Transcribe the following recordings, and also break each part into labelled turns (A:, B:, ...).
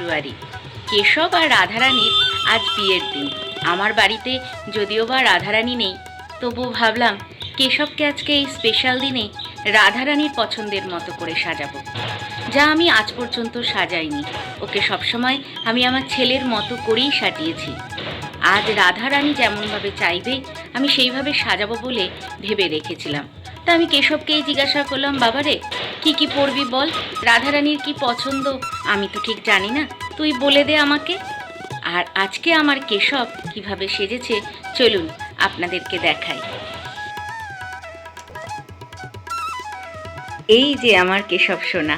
A: ফেব্রুয়ারি। কেশব আর রাধারানীর আজ বিয়ের দিন। আমার বাড়িতে যদিও বা রাধারানী নেই, তবুও ভাবলাম কেশবকে আজকে এই স্পেশাল দিনে রাধারানীর পছন্দের মতো করে সাজাবো, যা আমি আজ পর্যন্ত সাজাইনি। ওকে সবসময় আমি আমার ছেলের মতো করেই সাজিয়েছি। আজ রাধারানী যেমনভাবে চাইবে আমি সেইভাবে সাজাবো বলে ভেবে রেখেছিলাম। তা আমি কেশবকেই জিজ্ঞাসা করলাম, বাবারে কি কি পরবি বল, রাধারানীর কি পছন্দ আমি তো ঠিক জানি না, তুই বলে দে আমাকে। আর আজকে আমার কেশব কিভাবে সেজেছে চলুন আপনাদেরকে দেখাই। এই যে আমার কেশব সোনা,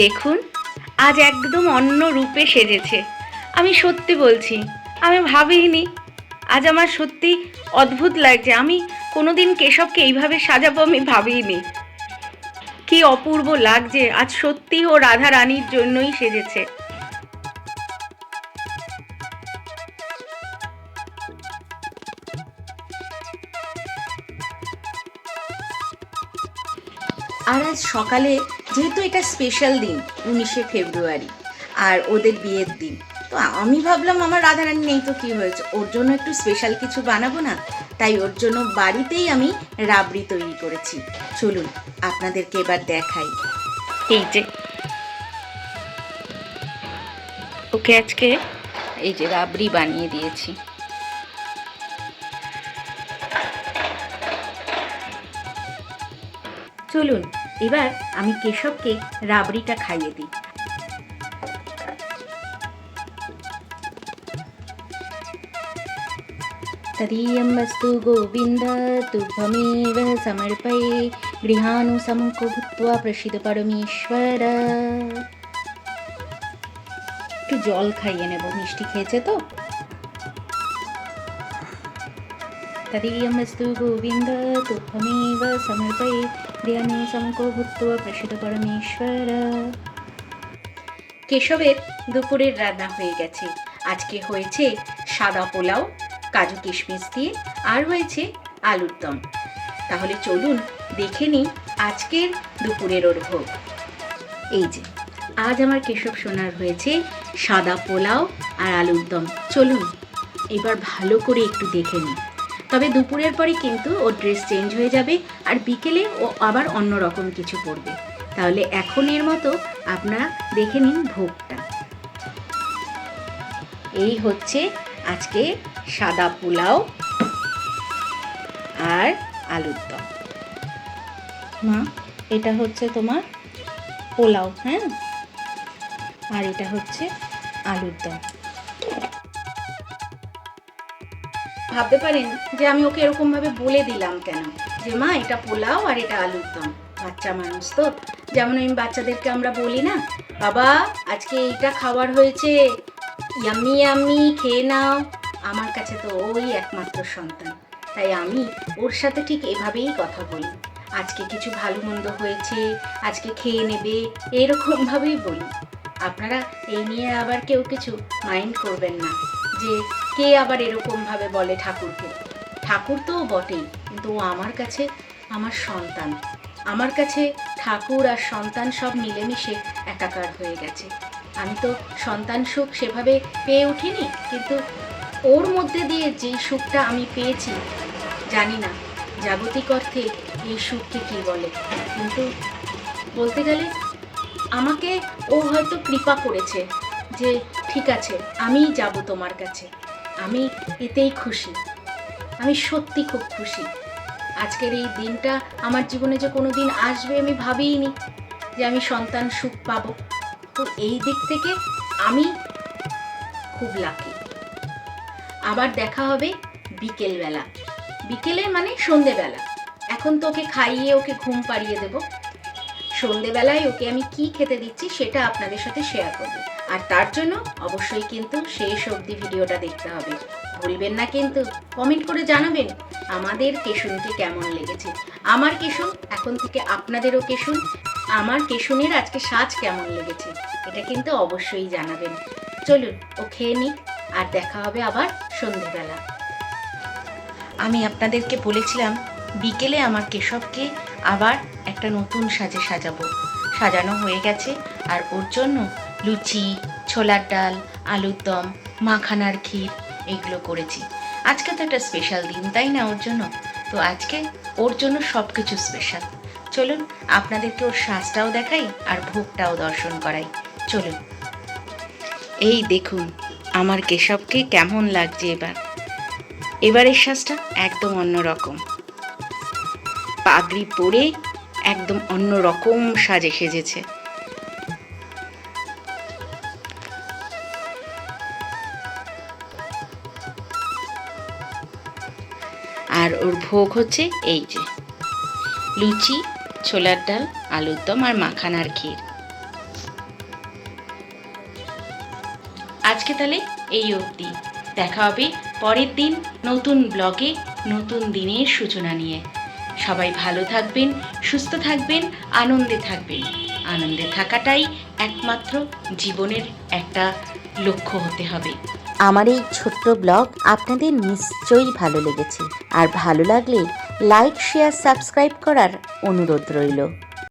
A: দেখুন আজ একদম অন্য রূপে সেজেছে। আমি সত্যি বলছি, আমি ভাবিনি। আজ আমার সত্যি অদ্ভুত লাগছে। আমি কোনোদিন কেশবকে এইভাবে সাজাবো আমি ভাবিনি। কি অপূর্ব লাগছে, আজ সত্যি ও রাধা রানীর জন্যই সেজেছে। আর আজ সকালে, যেহেতু এটা স্পেশাল দিন 19শে ফেব্রুয়ারি আর ওদের বিয়ের দিন, তো আমি ভাবলাম আমার রাধারানী নেই তো কী হয়েছে, ওর জন্য একটু স্পেশাল কিছু বানাবো না। তাই ওর জন্য বাড়িতেই আমি রাবড়ি তৈরি করেছি। চলুন আপনাদেরকে এবার দেখাই। এই যে ওকে আজকে এই যে রাবড়ি বানিয়ে দিয়েছি। চলুন এবার আমি কেশবকে রাবড়িটা খাইয়ে দিই। তদীয়মস্তু গোবিন্দ তুভ্যমেব সমর্পয়ে গৃহানুসমুখো ভূত্বা প্রসিদ পরমেশ্বর। একটু জল খাইয়ে নেব, মিষ্টি খেয়েছে তো। তদীয়মস্তু গোবিন্দ তুভ্যমেব সমর্পয়ে গৃহানুসমুখো ভূত্বা প্রসিদ পরমেশ্বর। কেশবের দুপুরের রান্না হয়ে গেছে। আজকে হয়েছে সাদা পোলাও কাজু কিশমিশ দিয়ে, আর হয়েছে আলুর দম। তাহলে চলুন দেখে নিই আজকের দুপুরের ওর ভোগ। এই যে আজ আমার কেশব সোনার হয়েছে সাদা পোলাও আর আলুর দম। চলুন এবার ভালো করে একটু দেখে নিই। তবে দুপুরের পরে কিন্তু ওর ড্রেস চেঞ্জ হয়ে যাবে, আর বিকেলে ও আবার অন্য রকম কিছু পরবে। তাহলে এখনের মতো আপনারা দেখে নিন ভোগটা। এই হচ্ছে আজকে সাদা পোলাও আর আলুর দম। মা, এটা হচ্ছে তোমার পোলাও, হ্যাঁ, আর এটা হচ্ছে আলুর দম। ভাবতে পারেন যে আমি ওকে এরকমভাবে বলে দিলাম কেন, যে মা এটা পোলাও আর এটা আলুর দম। বাচ্চা মানুষ তো, যেমন আমি বাচ্চাদেরকে আমরা বলি না, বাবা আজকে এইটা খাবার হয়েছে, ইয়াম্মি ইয়াম্মি খেয়ে নাও। আমার কাছে তো ওই একমাত্র সন্তান, তাই আমি ওর সাথে ঠিক এভাবেই কথা বলি। আজকে কিছু ভালো মন্দ হয়েছে, আজকে খেয়ে নেবে, এরকমভাবেই বলি। আপনারা এই নিয়ে আবার কেউ কিছু মাইন্ড করবেন না, যে কে আবার এরকমভাবে বলে ঠাকুরকে। ঠাকুর তো বটেই, কিন্তু ও আমার কাছে আমার সন্তান। আমার কাছে ঠাকুর আর সন্তান সব মিলেমিশে একাকার হয়ে গেছে। আমি তো সন্তান সুখ সেভাবে পেয়ে উঠিনি, কিন্তু ওর মধ্যে দিয়ে যে সুখটা আমি পেয়েছি, জানি না জাগতিক অর্থে এই সুখকে কী বলে, কিন্তু বলতে গেলে আমাকে ও হয়তো কৃপা করেছে যে ঠিক আছে আমিই যাব তোমার কাছে। আমি এতেই খুশি, আমি সত্যি খুব খুশি। আজকের এই দিনটা আমার জীবনে যে কোনো দিন আসবে আমি ভাবিনি যে আমি সন্তান সুখ পাবো। তো এই দিক থেকে আমি খুব লাকি। আবার দেখা হবে বিকেলবেলা, বিকেলে মানে সন্ধেবেলা। এখন তো ওকে খাইয়ে ওকে ঘুম পাড়িয়ে দেবো। সন্ধেবেলায় ওকে আমি কি খেতে দিচ্ছি সেটা আপনাদের সাথে শেয়ার করব, আর তার জন্য অবশ্যই কিন্তু শেষ অবধি ভিডিওটা দেখতে হবে। ভুলবেন না কিন্তু, কমেন্ট করে জানাবেন আমাদের কেশুনকে কেমন লেগেছে। আমার কেশুন এখন থেকে আপনাদেরও কেশুন, আমার কেশুনের আজকে সাজ কেমন লেগেছে এটা কিন্তু অবশ্যই জানাবেন। চলুন ও খেয়ে নিক, আর দেখা হবে আবার সন্ধেবেলা। আমি আপনাদেরকে বলেছিলাম বিকেলে আমার কেশবকে আবার একটা নতুন সাজে সাজাবো। সাজানো হয়ে গেছে, আর ওর জন্য লুচি, ছোলার ডাল, আলুর দম, মাখানার ক্ষীর এগুলো করেছি। আজকে তো একটা স্পেশাল দিন, তাই না ওর জন্য? তো আজকে ওর জন্য সব কিছু স্পেশাল। চলুন আপনাদেরকে ওর সাজটাও দেখাই আর ভোগটাও দর্শন করাই। চলুন। এই দেখুন আমার কেশবকে কেমন লাগছে এবারের সাজটা একদম অন্যরকম। পাগড়ি পরে একদম অন্যরকম সাজে সেজেছে। আর ওর ভোগ হচ্ছে এই যে লুচি, ছোলার ডাল, আলুর দম আর মাখানার ক্ষীর। আজকে তাহলে এই অবধি। দেখা হবে পরের দিন নতুন ব্লগে, নতুন দিনের সূচনা নিয়ে। সবাই ভালো থাকবেন, সুস্থ থাকবেন, আনন্দে থাকবেন। আনন্দে থাকাটাই একমাত্র জীবনের একটা লক্ষ্য হতে হবে।
B: আমার এই ছোট্ট ব্লগ আপনাদের নিশ্চয়ই ভালো লেগেছে, আর ভালো লাগলে লাইক, শেয়ার, সাবস্ক্রাইব করার অনুরোধ রইল।